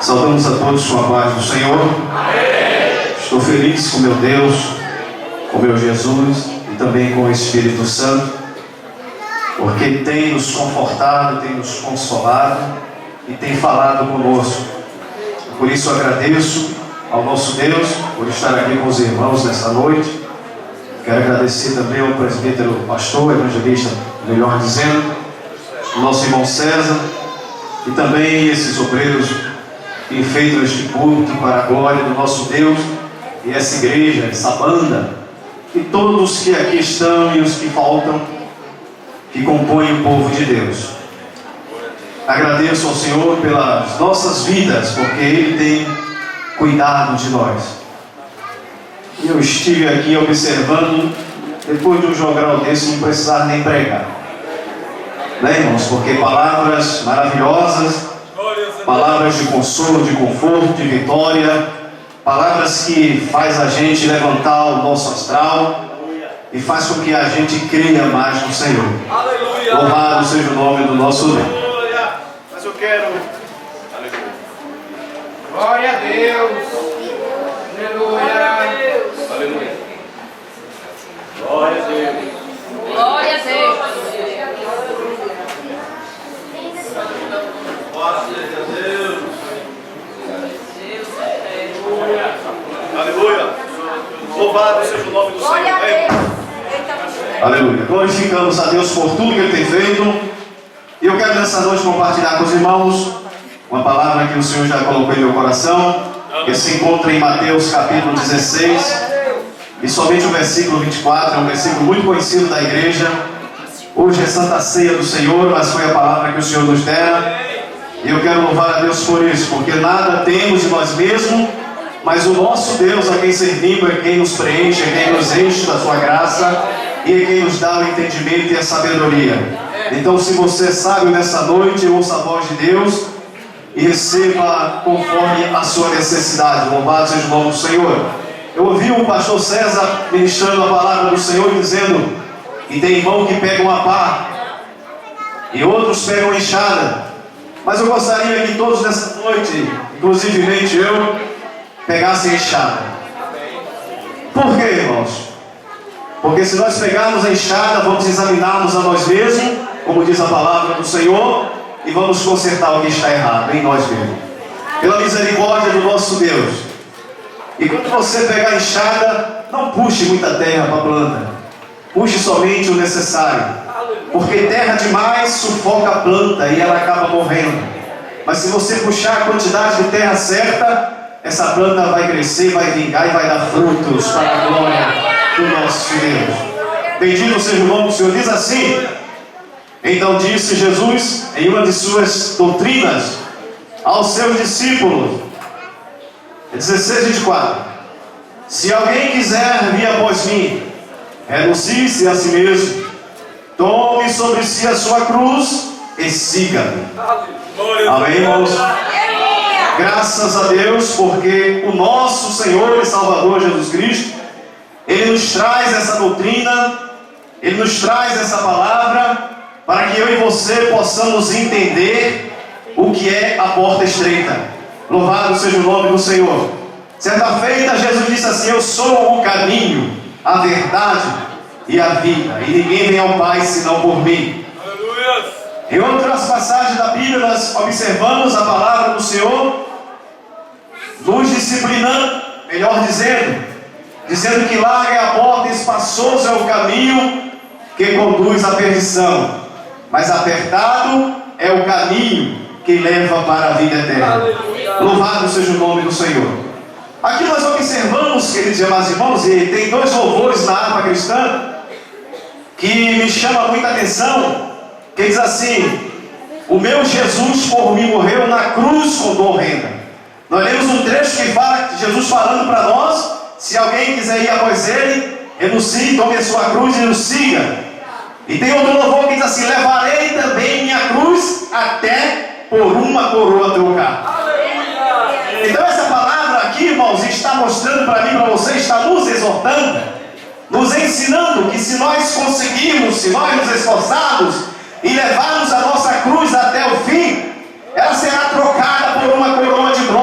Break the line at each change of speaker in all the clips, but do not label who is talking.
Saudamos a todos com a paz do Senhor. Amém. Estou feliz com meu Deus, com meu Jesus e também com o Espírito Santo, porque tem nos confortado, tem nos consolado e tem falado conosco. Por isso agradeço ao nosso Deus por estar aqui com os irmãos nesta noite. Quero agradecer também ao presbítero, pastor, evangelista, melhor dizendo, o nosso irmão César, e também esses obreiros que enfeitam este culto para a glória do nosso Deus, e essa igreja, essa banda, e todos que aqui estão e os que faltam, que compõem o povo de Deus. Agradeço ao Senhor pelas nossas vidas, porque Ele tem cuidado de nós. E eu estive aqui observando, depois de um jogral desse, não precisar nem pregar, né, irmãos? Porque palavras maravilhosas, palavras de consolo, de conforto, de vitória, palavras que faz a gente levantar o nosso astral e faz com que a gente creia mais no Senhor. Aleluia. Louvado seja o nome do nosso Deus. Mas eu quero... Aleluia.
Glória a Deus. Aleluia.
Aleluia. Glória a Deus.
Glória a Deus.
Aleluia. Louvado seja o nome do Senhor. Aleluia. Glorificamos a Deus por tudo que Ele tem feito. E eu quero nessa noite compartilhar com os irmãos uma palavra que o Senhor já colocou em meu coração, que se encontra em Mateus capítulo 16, e somente o versículo 24, é um versículo muito conhecido da igreja. Hoje é Santa Ceia do Senhor, mas foi a palavra que o Senhor nos dera. E eu quero louvar a Deus por isso, porque nada temos de nós mesmos, mas o nosso Deus a quem servimos é quem nos preenche, é quem nos enche da sua graça e é quem nos dá o entendimento e a sabedoria. Então, se você é sábio nessa noite, ouça a voz de Deus e receba conforme a sua necessidade. Louvado seja o nome do Senhor. Eu ouvi o pastor César ministrando a palavra do Senhor dizendo que tem irmão que pega uma pá e outros pegam enxada. Mas eu gostaria que todos nessa noite, inclusivemente eu, pegassem enxada. Por quê, irmãos? Porque se nós pegarmos a enxada, vamos examinarmos a nós mesmos, como diz a palavra do Senhor, e vamos consertar o que está errado em nós mesmos, pela misericórdia do nosso Deus. E quando você pegar a enxada, não puxe muita terra para a planta, puxe somente o necessário, porque terra demais sufoca a planta e ela acaba morrendo. Mas se você puxar a quantidade de terra certa, essa planta vai crescer, vai vingar e vai dar frutos para a glória do nosso Deus. Bendito seja o nome do Senhor. Diz assim: então disse Jesus em uma de suas doutrinas aos seus discípulos, 16:24: se alguém quiser vir após mim, renuncie-se a si mesmo, tome sobre si a sua cruz e siga-me. Amém, irmãos? Graças a Deus, porque o nosso Senhor e Salvador Jesus Cristo, Ele nos traz essa doutrina, Ele nos traz essa palavra, para que eu e você possamos entender o que é a porta estreita. Louvado seja o nome do Senhor. Certa feita, Jesus disse assim: eu sou o caminho, a verdade e a vida, e ninguém vem ao Pai senão por mim. Aleluia. Em outras passagens da Bíblia nós observamos a palavra do Senhor nos disciplinando, melhor dizendo que larga é a porta e espaçoso é o caminho que conduz à perdição, mas apertado é o caminho que leva para a vida eterna. Aleluia. Louvado seja o nome do Senhor. Aqui nós observamos, queridos e amados irmãos, e tem dois louvores na harpa cristã que me chama muita atenção, que diz assim: o meu Jesus por mim morreu na cruz com dor horrenda. Nós lemos um trecho que fala de Jesus falando para nós: se alguém quiser ir após Ele, renuncie, tome a sua cruz e nos siga. E tem outro louvor que diz assim: levarei também minha cruz até por uma coroa trocar. Então essa palavra aqui, irmãos, está mostrando para mim e para você, está nos exortando, nos ensinando que se nós conseguirmos, se nós nos esforçarmos e levarmos a nossa cruz até o fim, ela será trocada por uma coroa de glória.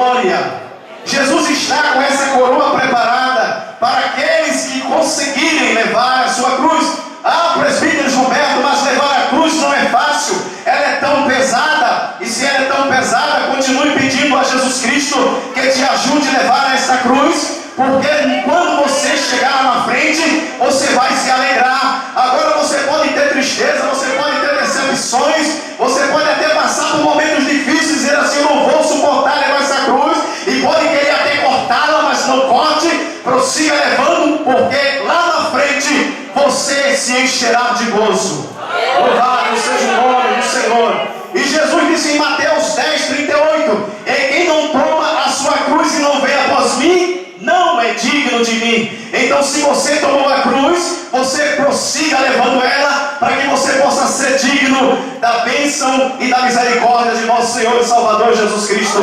sua cruz. Ah, presbítero Gilberto, mas levar a cruz não é fácil, ela é tão pesada. E se ela é tão pesada, continue pedindo a Jesus Cristo que te ajude a levar essa cruz, porque quando você chegar lá na frente, você vai se alegrar. Agora você pode ter tristeza, você pode ter decepções, você pode até passar por momentos difíceis e dizer assim: eu não vou suportar levar essa cruz, e pode querer até cortá-la, mas não corte, prossiga levando, porque lá na frente você se encherá de gozo. Louvado seja o nome do Senhor. E Jesus disse em Mateus 10:38: e quem não toma a sua cruz e não vem após mim, não é digno de mim. Então, se você tomou a cruz, você prossiga levando ela, para que você possa ser digno da bênção e da misericórdia de nosso Senhor e Salvador Jesus Cristo.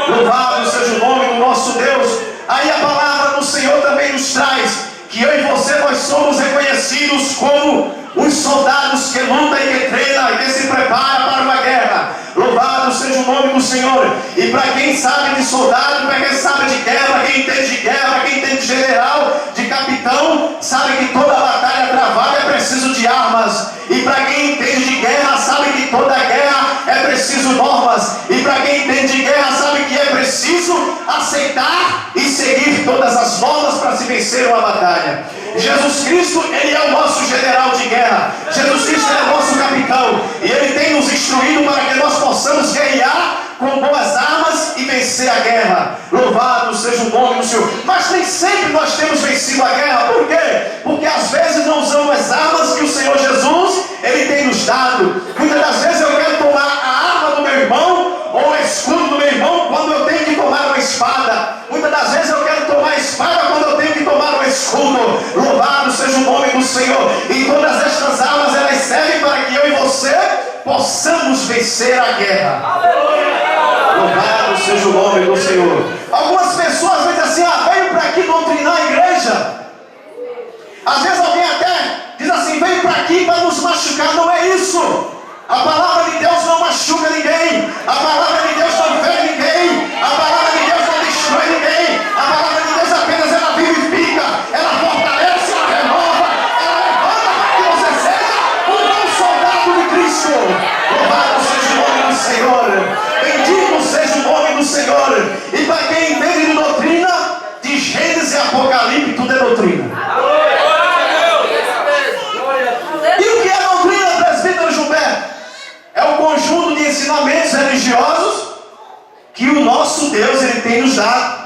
Louvado seja o nome do nosso Deus. Aí a palavra do Senhor também nos traz que eu e você, nós somos reconhecidos como os soldados que lutam e que treinam e que se preparam para uma guerra. Louvado seja o nome do Senhor. E para quem sabe de soldado, para quem sabe de guerra, quem entende de guerra, quem entende de general, de capitão, sabe que toda batalha travada é preciso de armas. E para quem entende de guerra, sabe que toda guerra é preciso normas. E para quem entende de guerra, sabe que é preciso aceitar e seguir todas as normas para se vencer uma batalha. Jesus Cristo, Ele é o nosso general de guerra. Jesus Cristo é o nosso capitão. E Ele tem nos instruído para que nós possamos guerrear com boas armas e vencer a guerra. Louvado seja o nome do Senhor. Mas nem sempre nós temos vencido a guerra. Por quê? Porque às vezes não usamos as armas que o Senhor Jesus, Ele tem nos dado. Muitas das vezes eu quero tomar a arma do meu irmão ou o escudo do meu irmão quando eu tenho que tomar uma espada. Muitas das vezes eu quero tomar a espada quando eu tenho que tomar um escudo. Louvado seja o nome do Senhor. E todas estas armas, elas servem para que eu e você possamos vencer a guerra. Louvado seja o nome do Senhor. Algumas pessoas dizem assim: ah, veio para aqui doutrinar a igreja. Às vezes alguém até diz assim: veio para aqui para nos machucar. Não é isso. A palavra de Deus não machuca ninguém. A palavra de Deus não fere ninguém. A palavra de Deus não destrói ninguém. A palavra de Deus apenas ela vivifica, ela fortalece, ela renova, ela levanta para que você seja um bom soldado de Cristo. Louvado seja o nome do Senhor. Bendito seja o nome do Senhor. E para quem entende de doutrina, de Gênesis e Apocalipse, tudo é doutrina. E o que é doutrina, presbítero Gilberto? É o conjunto de ensinamentos religiosos que o nosso Deus, Ele tem nos dado.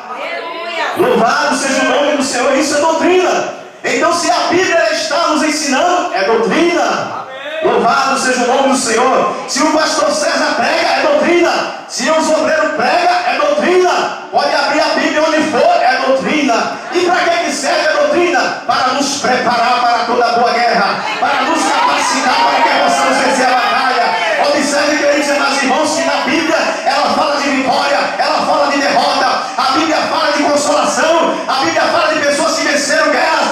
Louvado seja o nome do Senhor. Isso é doutrina. Então, se a Bíblia está nos ensinando, é doutrina. Louvado seja o nome do Senhor. Se o pastor César prega, é doutrina. Se o obreiro prega, é doutrina. Pode abrir a Bíblia onde for, é doutrina. E para que serve a doutrina? Para nos preparar para toda boa guerra, para nos capacitar para que possamos vencer a batalha. Observe, queridos e irmãos, que na Bíblia ela fala de vitória, ela fala de derrota. A Bíblia fala de consolação. A Bíblia fala de pessoas que venceram guerras,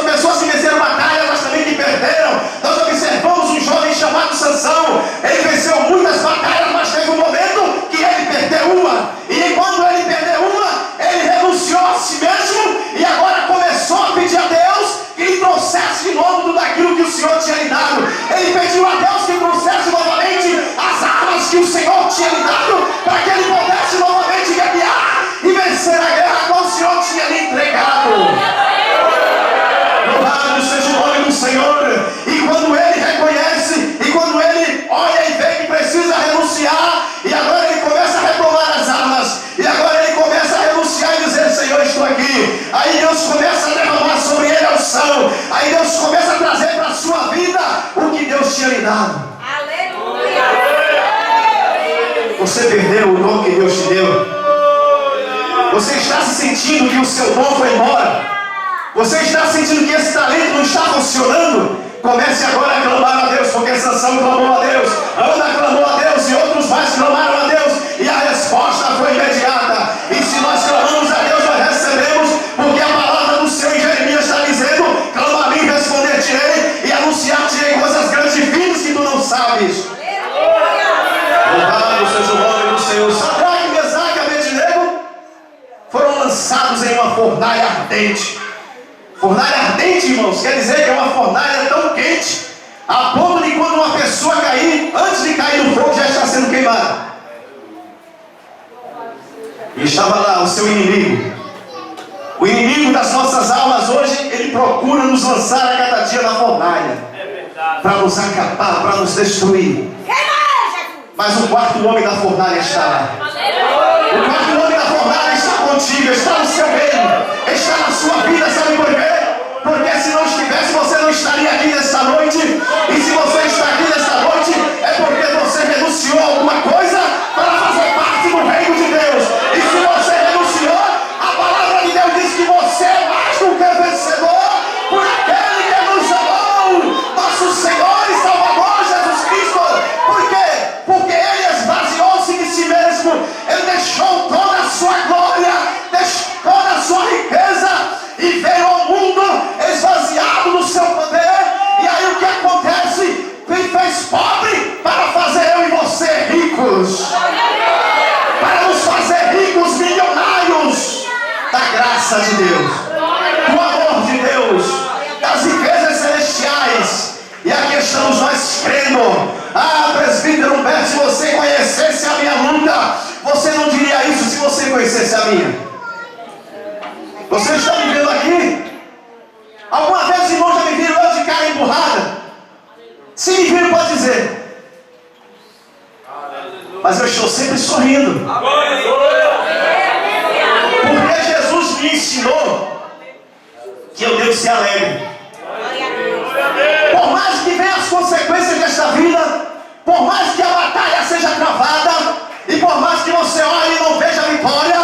pessoas que venceram batalhas, mas também que perderam. Nós observamos um jovem chamado Sansão. Ele venceu muitas batalhas, mas teve um momento que ele perdeu uma. E quando ele perdeu uma, ele renunciou a si mesmo e agora começou a pedir a Deus que lhe trouxesse de novo tudo aquilo que o Senhor tinha lhe dado. Ele pediu a Deus que trouxesse novamente as armas que o Senhor tinha lhe dado, para que ele pudesse novamente guerrear e vencer a guerra que o Senhor tinha lhe entregado. Louvado seja o nome do Senhor. E quando ele reconhece, e quando ele olha e vê que precisa renunciar, e agora ele começa a retomar as armas, e agora ele começa a renunciar e dizer: Senhor, estou aqui. Aí Deus começa a derramar sobre ele a unção. Aí Deus começa a trazer para a sua vida o que Deus tinha lhe dado.
Aleluia.
Você perdeu o dom que Deus te deu. Você está se sentindo que o seu dom foi embora. Você está sentindo que esse talento não está funcionando. Comece agora a clamar a Deus, porque Sansão clamou a Deus, Ana clamou a Deus e outros mais clamaram a Deus, e a resposta foi imediata. E se nós clamamos a Deus, nós recebemos, porque a palavra do Senhor em Jeremias está dizendo: clama a mim, responder-te-ei, e anunciar-te-ei coisas grandes e firmes que tu não sabes. Louvado seja o nome do Senhor. Sadraque, Mesaque e Abednego foram lançados em uma fornalha ardente. Fornalha ardente, irmãos, quer dizer que é uma fornalha tão quente, a ponto de quando uma pessoa cair, antes de cair no fogo, já está sendo queimada. E estava lá o seu inimigo. O inimigo das nossas almas hoje, ele procura nos lançar a cada dia na fornalha, para nos acabar, para nos destruir. Mas o quarto homem da fornalha está lá. O quarto homem da fornalha está contigo, está no seu reino, está na sua vida. Sabe por quê? Porque se não estivesse, você não estaria aqui nesta noite. E se você está aqui nesta noite, é porque você renunciou a alguma coisa para fazer parte do reino de Deus. E se você renunciou, a palavra de Deus diz que você é mais do que vencedor por aquele que nos amou, nosso Senhor e Salvador Jesus Cristo. Por quê? Porque Ele esvaziou-se de si mesmo. Ele deixou toda a sua glória, deixou toda a sua riqueza e veio ao mundo esvaziado do seu poder. E aí o que acontece? Ele fez pobre para fazer eu e você ricos, para nos fazer ricos, milionários da graça de Deus, do amor de Deus, das riquezas celestiais. E aqui estamos nós crendo. Ah, presbítero Humberto, se você conhecesse a minha luta, você não diria isso se você conhecesse a minha. Você está me vendo aqui? Alguma vez os irmãos já me viram eu de cara emburrada? Se me viram, pode dizer. Mas eu estou sempre sorrindo. Porque Jesus me ensinou que eu devo ser alegre. Por mais que venham as consequências desta vida, por mais que a batalha seja travada, e por mais que você olhe e não veja a vitória,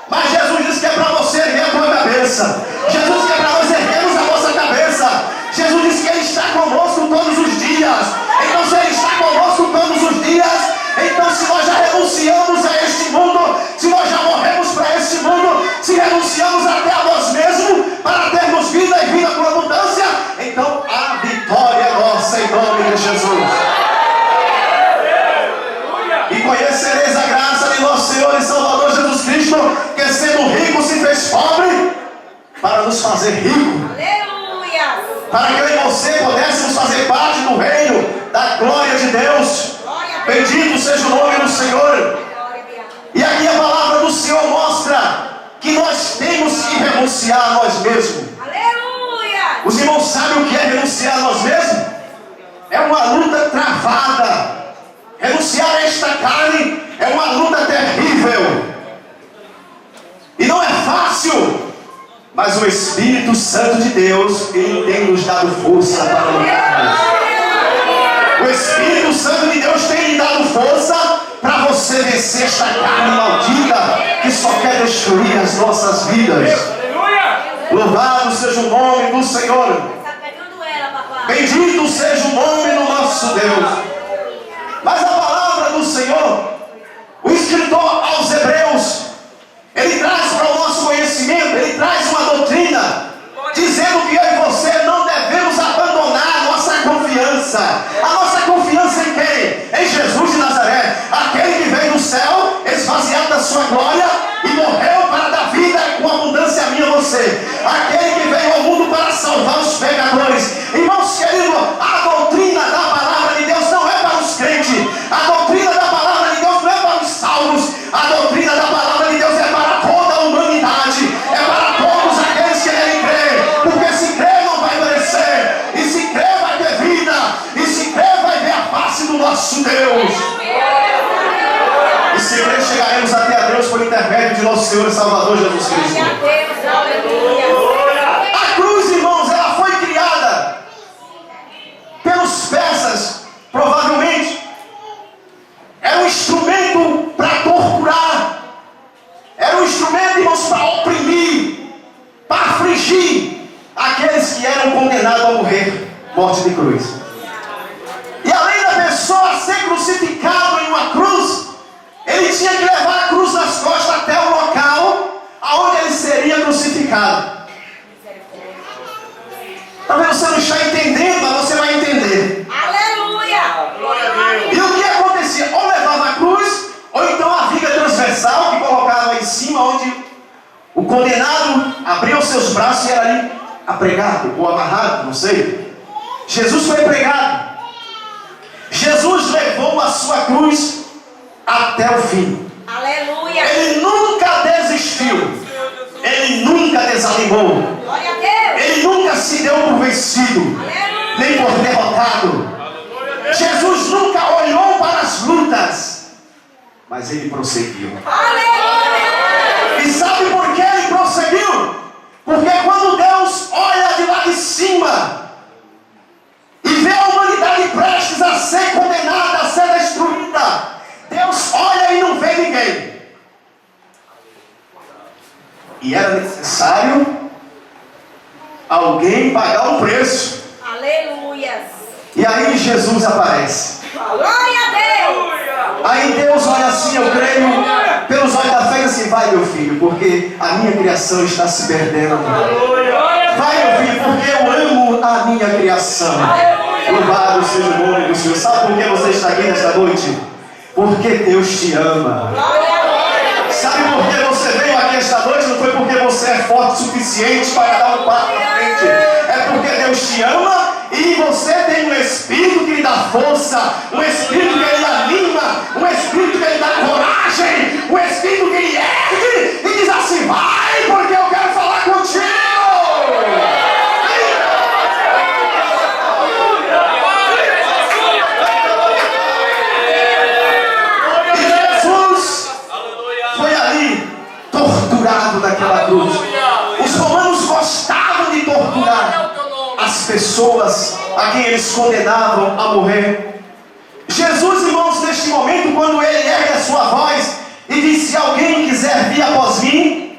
mas Jesus disse que é para você erguer a tua cabeça. Jesus disse que é para nós erguermos a nossa cabeça. Jesus disse que Ele está conosco todos os dias. Então se Ele está conosco todos os dias, então se nós já renunciamos a este mundo, se nós já morremos para este mundo, se renunciamos até a nós mesmos para termos vida e vida com abundância, então a vitória é nossa em nome de Jesus. E conhecereis a graça de nosso Senhor e Salvador Jesus Cristo, que sendo rico se fez pobre para nos fazer rico.
Aleluia!
Para que eu e você pudéssemos fazer parte do reino da glória de Deus. Bendito seja o nome do Senhor. E aqui a palavra do Senhor mostra que nós temos que renunciar a nós mesmos.
Aleluia!
Os irmãos sabem o que é renunciar a nós mesmos? É uma luta travada. Renunciar a esta carne é uma luta terrível. E não é fácil. Mas o Espírito Santo de Deus, Ele tem nos dado força para lutar. O Espírito Santo de Deus tem lhe dado força para você vencer esta carne maldita que só quer destruir as nossas vidas. Louvado seja o nome do Senhor. Bendito seja o nome do nosso Deus. Mas a palavra do Senhor, o escritor aos Hebreus, ele traz para o nosso conhecimento, ele traz uma doutrina, dizendo que eu e você não devemos abandonar a nossa confiança. A nossa confiança em quem? Em Jesus de Nazaré, aquele que veio do céu, esvaziado da sua glória, e morreu para dar vida com abundância a mim e a você. Aquele que veio ao mundo para salvar os pecadores. Irmãos queridos, a doutrina da palavra de Deus não é para os crentes. A doutrina da palavra de Deus não é para os salvos. A doutrina da palavra de Deus é para toda a humanidade. É para todos aqueles que querem crer. Porque se crer não vai perecer. E se crer vai ter vida. E se crer vai ver a face do nosso Deus. E se crer chegaremos até a Deus por intermédio de nosso Senhor e Salvador Jesus Cristo. A cruz, irmãos, ela foi criada pelos persas, provavelmente. Era um instrumento para torturar. Era um instrumento, irmãos, para oprimir, para afligir aqueles que eram condenados a morrer, morte de cruz. E além da pessoa ser crucificado em uma cruz, ele tinha que levar a cruz nas costas até o local aonde ele seria crucificado. Talvez você não está entendendo, mas você vai entender.
Aleluia!
E o que acontecia? Ou levava a cruz, ou então a viga transversal que colocava em cima, onde o condenado abria os seus braços e era ali apregado ou amarrado, não sei. Jesus foi pregado. Jesus levou a sua cruz até o fim.
Aleluia.
Ele nunca desistiu. Ele nunca desanimou.
Glória a Deus.
Ele nunca se deu por vencido,
Aleluia.
nem por derrotado. Jesus nunca olhou para as lutas, mas ele prosseguiu.
Aleluia.
E sabe por que ele prosseguiu? Porque quando Deus olha de lá de cima e vê a humanidade prestes a ser condenada, a ser destruída, Deus olha e não vê ninguém. E era necessário alguém pagar o preço.
Aleluia.
E aí Jesus aparece.
Glória a Deus.
Aí Deus olha assim, eu creio, pelos olhos da fé, assim, vai meu filho, porque a minha criação está se perdendo. Vai meu filho, porque eu amo a minha criação. Louvado seja o nome do Senhor. Sabe por que você está aqui nesta noite? Porque Deus te ama.
Glória a Deus.
Sabe por que você veio aqui esta noite? Não foi porque você é forte o suficiente para dar um passo para frente. É porque Deus te ama e você tem um Espírito que lhe dá força, um Espírito que lhe anima, um Espírito que lhe dá coragem, um Espírito que lhe ergue e diz assim, vai, porque eu quero falar contigo. E Jesus foi ali torturado naquela cruz. Os romanos gostavam de torturar as pessoas a quem eles condenavam a morrer. Jesus, irmãos, neste momento, quando ele ergue a sua voz e diz, se alguém quiser vir após mim,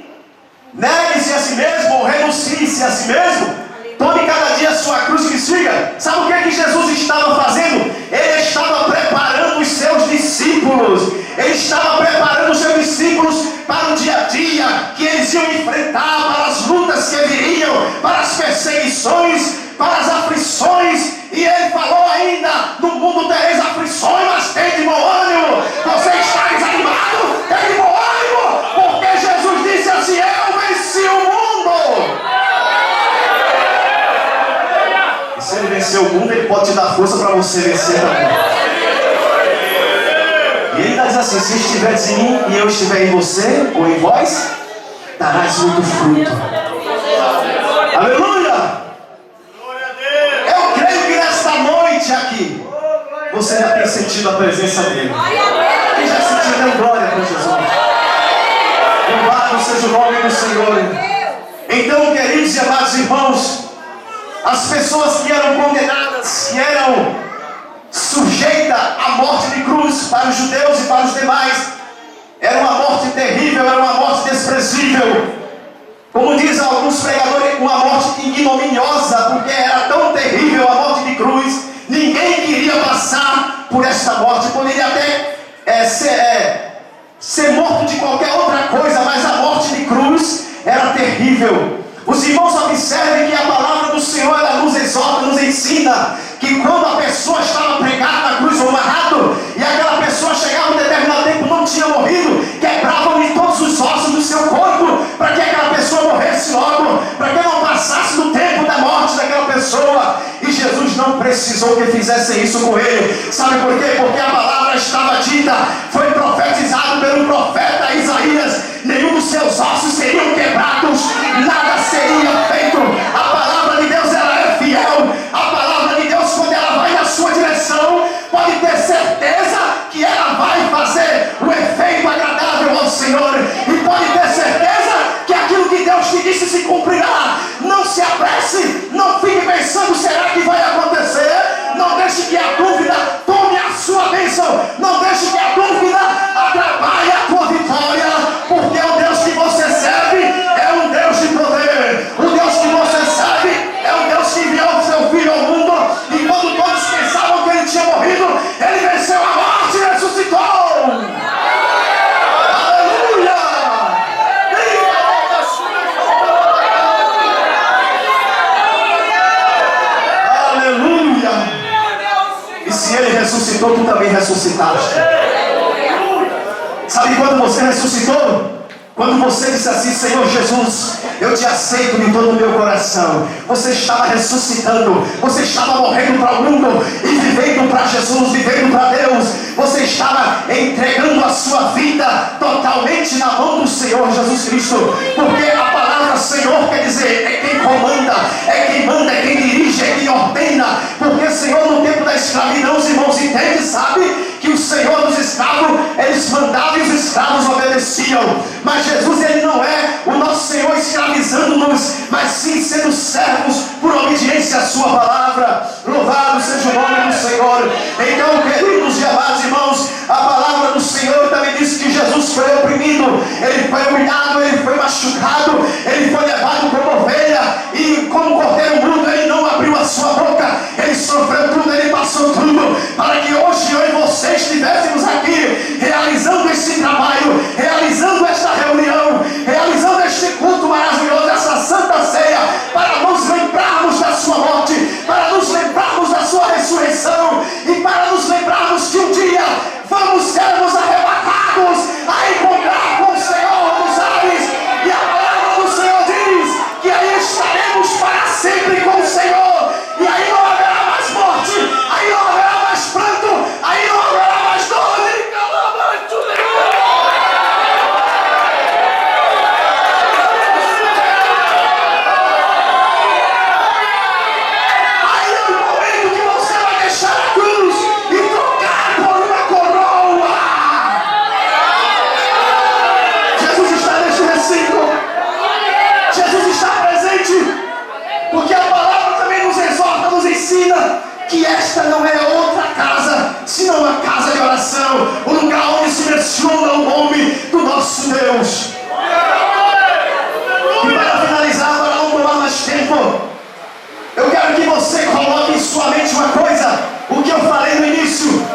negue-se a si mesmo ou renuncie-se a si mesmo, tome cada dia a sua cruz e me siga. Sabe o que é que Jesus estava fazendo? Ele estava preparando os seus discípulos. Ele estava preparando os seus discípulos para o dia a dia que eles iam enfrentar, para as lutas que viriam, para as perseguições, para as aflições. E ele falou ainda, no mundo tereis aflições, mas tem de bom ânimo. Você está desanimado? Tem de bom ânimo, porque Jesus disse assim, eu venci o mundo. E se ele vencer o mundo, ele pode te dar força para você vencer também. E ele está dizendo assim, se estiveres em mim e eu estiver em você, ou em vós, darás muito fruto. Aleluia! Eu creio que nesta noite aqui, você já tem sentido a presença dele. Quem já sentiu, dê glória para Jesus. Louvado seja o nome do Senhor. Então, queridos e amados irmãos, as pessoas que eram condenadas, que eram sujeitas à morte de cruz para os judeus e para os demais, era uma morte terrível, era uma morte desprezível. Como diz alguns pregadores, uma morte ignominiosa, porque era tão terrível a morte de cruz. Ninguém queria passar por esta morte. Poderia até ser morto de qualquer outra coisa, mas a morte de cruz era terrível. Os irmãos observem que a palavra do Senhor, ela nos exorta, nos ensina que quando a pessoa estava pregada na cruz ou amarrado, e aquela pessoa chegava um determinado tempo, não tinha morrido, quebravam-lhe todos os ossos do seu corpo, para que aquela pessoa morresse logo, para que não passasse do tempo da morte daquela pessoa. E Jesus não precisou que fizessem isso com ele. Sabe por quê? Porque a palavra estava dita, foi profetizado pelo profeta Isaías, nenhum dos seus ossos seriam quebrados, nada seria feito. A palavra de Deus, ela é fiel. A palavra de Deus, quando ela vai na sua direção, pode ter certeza que ela vai fazer o efeito agradável ao Senhor. E pode ter certeza que aquilo que Deus te disse se cumprirá. Não se apresse, não fique pensando, será que vai acontecer? Não deixe que a dúvida tome a sua bênção. Não deixe que a dúvida atrapalhe a tua vitória, porque o Deus que você serve é um Deus de poder. O Deus que você serve é um Deus que enviou o seu Filho ao mundo, e quando todos pensavam que ele tinha morrido, ele venceu a morte e ressuscitou. Aleluia! Aleluia! E se ele ressuscitou, tu também ressuscitaste. Sabe quando você ressuscitou? Quando você disse assim: Senhor Jesus, eu te aceito de todo o meu coração. Você estava ressuscitando, você estava morrendo para o mundo e vivendo para Jesus, vivendo para Deus. Você estava entregando a sua vida totalmente na mão do Senhor Jesus Cristo. Porque a palavra Senhor quer dizer, é quem comanda, é quem manda, é quem dirige, é quem ordena. Porque Senhor, no tempo da escravidão, os irmãos entendem, sabe? Que o Senhor dos escravos, eles mandavam e os escravos obedeciam. Mas Jesus, ele não é o nosso Senhor escravizando-nos, mas sim sendo servos por obediência à sua palavra. Louvado seja o nome do Senhor. Então, queridos e amados irmãos, a palavra do Senhor também diz que Jesus foi oprimido, ele foi humilhado, ele foi machucado, ele foi levado como ovelha, e como cordeiro mudo, ele não abriu a sua boca. Ele sofreu tudo, ele passou tudo, para que hoje eu e você estivéssemos aqui realizando esse trabalho, realizando esta reunião, realizando este culto maravilhoso, essa santa ceia, para nos lembrarmos da sua morte, para nos lembrarmos da sua ressurreição e para nos lembrarmos que um dia vamos sermos arrebatados a encontrar com o Senhor nos ares. E a palavra do Senhor diz que aí estaremos para sempre com o Senhor, e aí não haverá mais morte, aí não haverá mais pranto, aí não haverá mais dor. Aí é o momento que você vai deixar a cruz e trocar por uma coroa. Jesus está neste recinto, Jesus está presente, porque a palavra também nos exorta, nos ensina que esta não é outra casa, senão a casa de oração, o lugar onde se menciona o nome do nosso Deus. E para finalizar, para não tomar mais tempo, eu quero que você coloque em sua mente uma coisa: o que eu falei no início,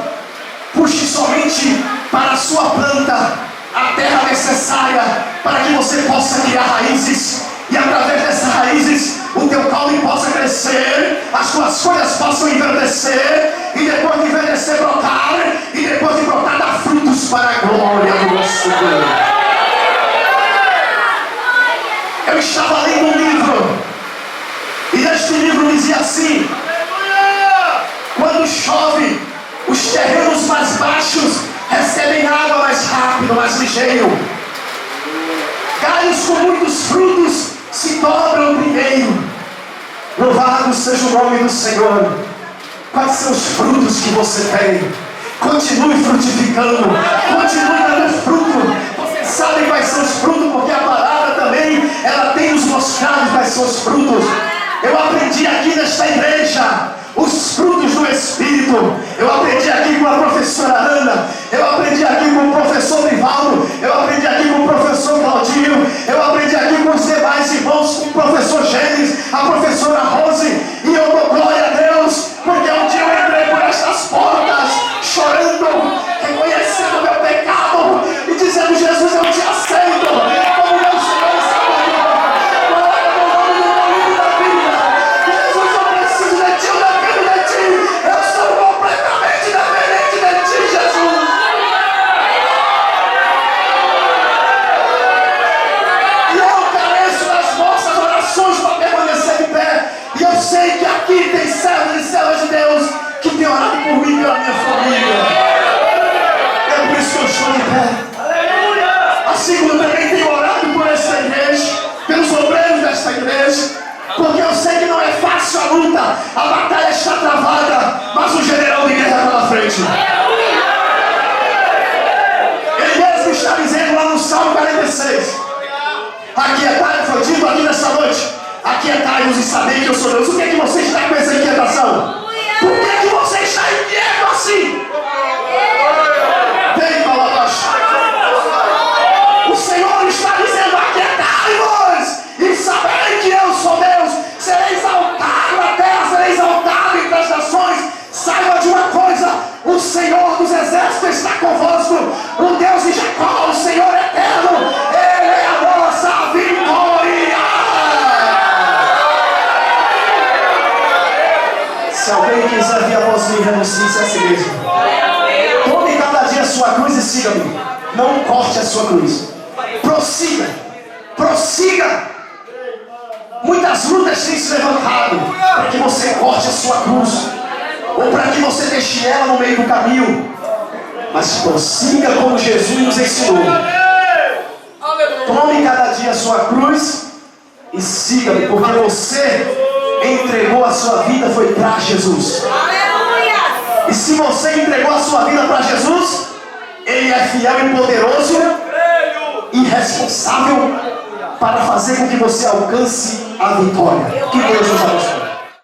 puxe somente para a sua planta a terra necessária para que você possa criar raízes, e através dessas raízes o teu caule possa crescer, as tuas folhas possam enverdecer, e depois de enverdecer brotar, e depois de brotar dar frutos para a glória do nosso Deus. Eu estava lendo um livro, e neste livro dizia assim: quando chove, os terrenos mais baixos recebem água mais rápido, mais ligeiro. Galhos com muitos frutos se dobram primeiro. Louvado seja o nome do Senhor. Quais são os frutos que você tem? Continue frutificando, continue dando fruto. Você sabe quais são os frutos, porque a palavra também, ela tem nos mostrado quais são os frutos. Eu aprendi aqui nesta igreja os frutos do Espírito. Eu aprendi aqui com a professora Ana, eu aprendi aqui com o professor Rivaldo, eu aprendi aqui com o professor Claudinho, eu aprendi aqui com os demais irmãos, com o professor Gênesis, a professora Rose, e eu dou glória a Deus, porque um dia eu entrei por estas portas, chorando, reconhecendo o meu pecado, e dizendo: Jesus, eu te aceito como meu Senhor e Salvador. Coloca meu nome no livro da vida. Jesus, eu preciso de ti, eu dependo de ti, eu sou completamente dependente de ti, Jesus. E eu careço das vossas orações para permanecer de pé, e eu sei que aqui tem servos e servas de Deus que tem orado por mim e pela minha família. É por isso que eu estou de pé. Assim como eu também tenho orado por esta igreja, pelos obreiros desta igreja, porque eu sei que não é fácil a luta, a batalha está travada, mas o general de guerra está na frente. Ele mesmo está dizendo lá no Salmo 46: aquietai, foi dito aqui nessa noite, aquietai-vos e sabei que eu sou Deus. O que é que você está com essa inquietação? Por que é que você está inquieto assim? Vem para lá baixo. O Senhor está dizendo: aquietai-vos e sabei que eu sou Deus. Serei exaltado na terra, serei exaltado entre as nações. Saiba de uma coisa: o Senhor dos exércitos está convosco. O Deus de Jacó, o Senhor eterno, Ele é a nossa vitória. Se alguém quiser vir após mim, renuncie-se a si mesmo. Tome cada dia a sua cruz e siga-me. Não corte a sua cruz. Prossiga. Prossiga. Muitas lutas têm se levantado para que você corte a sua cruz, ou para que você deixe ela no meio do caminho. Mas prossiga como Jesus nos ensinou. Tome cada dia a sua cruz e siga-me, porque você entregou a sua vida foi para Jesus.
Aleluia!
E se você entregou a sua vida para Jesus, Ele é fiel e poderoso e responsável para fazer com que você alcance a vitória. Que Deus nos abençoe.